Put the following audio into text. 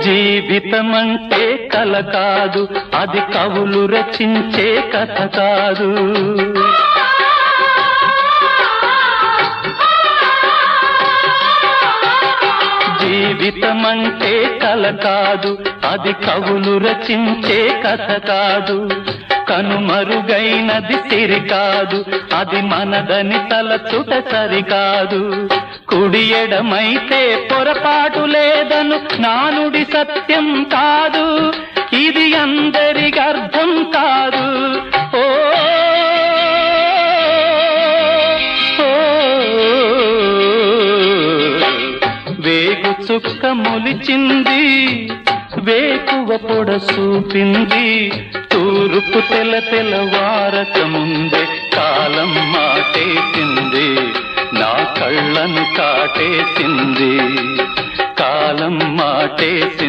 జీవితమంటే కల కాదు, అది కవులు రచించే కథ కాదు. జీవితమంటే కల కాదు, అది కవులు రచించే కథ కాదు. కనుమరుగైనది సిరి కాదు, అది మనదని తలచుట సరికాదు. కుడి ఎడమైతే పొరపాటు లేదను నానుడి సత్యం కాదు, ఇది అందరికి అర్థం కాదు. ఓ వేగు చుక్క మొలిచింది, వేకువ పొడ చూపింది, తూర్పు తెల్లవారక ముందే కాలం మాటేసింది, నా కళ్ళను కాటేసింది, కాలం మాటేసింది.